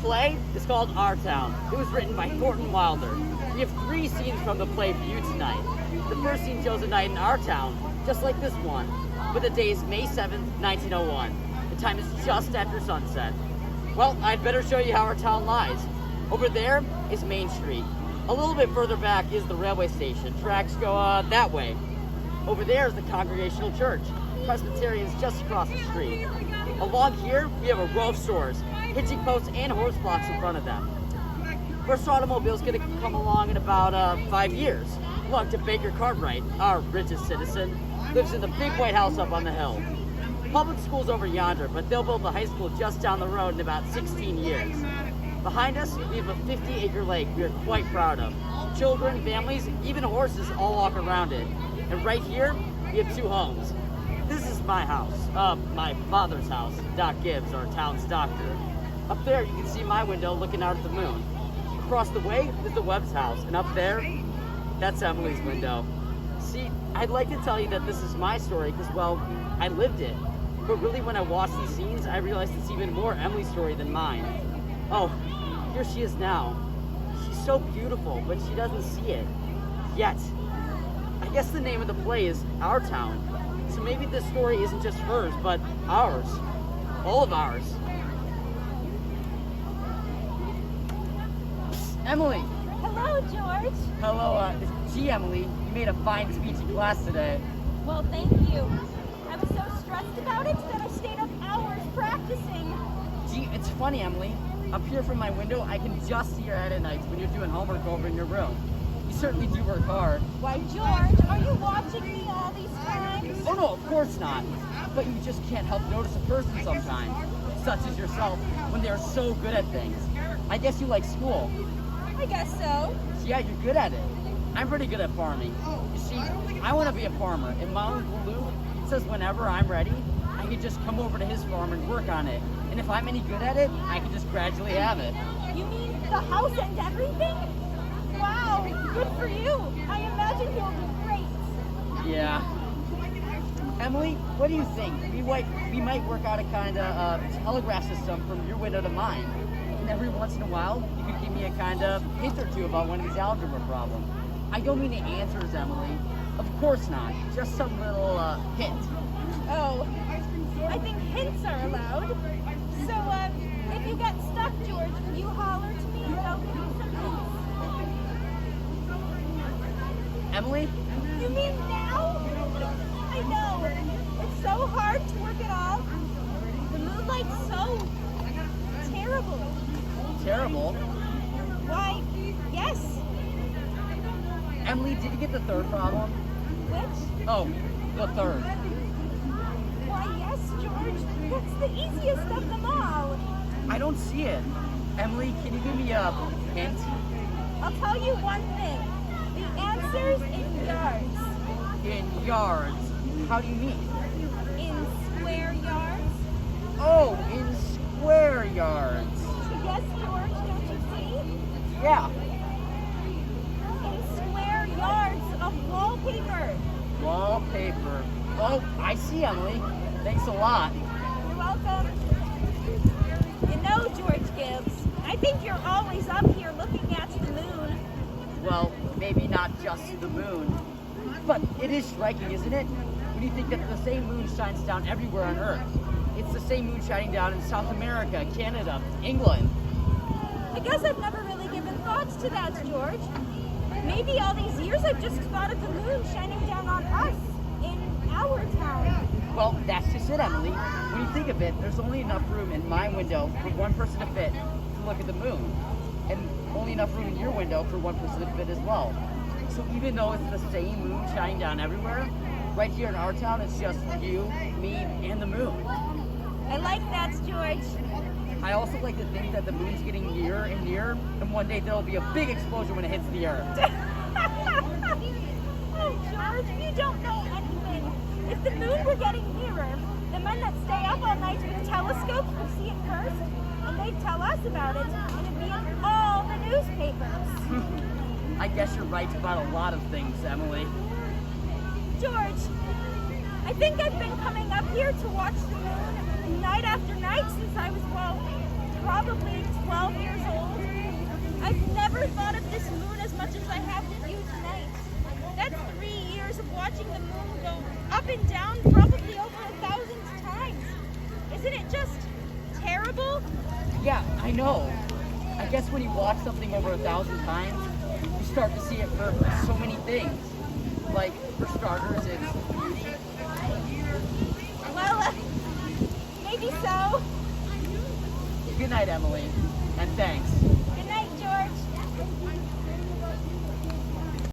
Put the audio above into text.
play is called Our Town. It was written by Thornton Wilder. We have 3 scenes from the play for you tonight. The first scene shows a night in our town, just like this one, but the day is May 7th, 1901. The time is just after sunset. Well, I'd better show you how our town lies. Over there is Main Street. A little bit further back is the railway station. Tracks go that way. Over there is the Congregational Church. Presbyterian's just across the street. Along here, we have a row of stores, hitching posts and horse blocks in front of them. First automobile's gonna come along in about 5 years. Belong to Baker Cartwright, our richest citizen. Lives in the big white house up on the hill. Public school's over yonder, but they'll build the high school just down the road in about 16 years. Behind us, we have a 50-acre lake we are quite proud of. Children, families, even horses all walk around it. And right here, we have 2 homes. This is my house, my father's house, Doc Gibbs, our town's doctor. Up there, you can see my window looking out at the moon. Across the way is the Webb's house, and up there, that's Emily's window. See, I'd like to tell you that this is my story because, well, I lived it. But really, when I watch these scenes, I realize it's even more Emily's story than mine. Oh, here she is now. She's so beautiful, but she doesn't see it. Yet. I guess the name of the play is Our Town. So maybe this story isn't just hers, but ours. All of ours. Emily! Hello, George. Hello, gee, Emily, you made a fine speech in class today. Well, thank you. I was so stressed about it that I stayed up hours practicing. Gee, it's funny, Emily. Up here from my window, I can just see your head at night when you're doing homework over in your room. You certainly do work hard. Why, George, are you watching me all these times? Oh no, of course not. But you just can't help notice a person sometimes, such as yourself, when they are so good at things. I guess you like school. I guess so. Yeah, you're good at it. I'm pretty good at farming. You see, I want to be a farmer, and my Uncle Luke says whenever I'm ready, I can just come over to his farm and work on it. And if I'm any good at it, I can just gradually have it. You mean the house and everything? Wow, good for you. I imagine you'll be great. Yeah. Emily, what do you think? We might work out a kind of telegraph system from your window to mine. And every once in a while, you could give me a kind of hint or 2 about one of these algebra problems. I don't mean the answers, Emily. Of course not. Just some little hint. Oh, I think hints are allowed. So, if you get stuck, George, will you holler to me and I'll give you some hints? Emily? You mean now? I know. It's so hard to work it all. The moonlight's so terrible. Terrible? Why, yes. Emily, did you get the 3rd problem? Which? Oh, the 3rd. Why, yes, George. That's the easiest of them all. I don't see it. Emily, can you give me a hint? I'll tell you one thing. The answer's in yards. In yards. How do you mean? In square yards. Oh, in square yards. Yes, George, don't you see? Yeah. In square yards of wallpaper. Wallpaper. Oh, I see, Emily. Thanks a lot. You're welcome. You know, George Gibbs, I think you're always up here looking at the moon. Well, maybe not just the moon. But it is striking, isn't it? When you think that the same moon shines down everywhere on Earth. It's the same moon shining down in South America, Canada, England. I guess I've never really given thoughts to that, George. Maybe all these years I've just thought of the moon shining down on us in our town. Well, that's just it, Emily. When you think of it, there's only enough room in my window for one person to fit to look at the moon. And only enough room in your window for one person to fit as well. So even though it's the same moon shining down everywhere, right here in our town, it's just you, me, and the moon. I like that, George. I also like to think that the moon's getting nearer and nearer, and one day there'll be a big explosion when it hits the Earth. Oh, George, you don't know anything. If the moon were getting nearer, the men that stay up all night with telescopes would see it first, and they'd tell us about it, and it'd be in all the newspapers. I guess you're right about a lot of things, Emily. George, I think I've been coming up here to watch the moon night after night since I was, well, probably 12 years thought of this moon as much as I have with you tonight. That's 3 years of watching the moon go up and down probably over 1,000 times. Isn't it just terrible? Yeah, I know. I guess when you watch something over 1,000 times, you start to see it for so many things. Like, for starters, it's beauty. Well, maybe so. Good night, Emily, and thanks. Good night, George.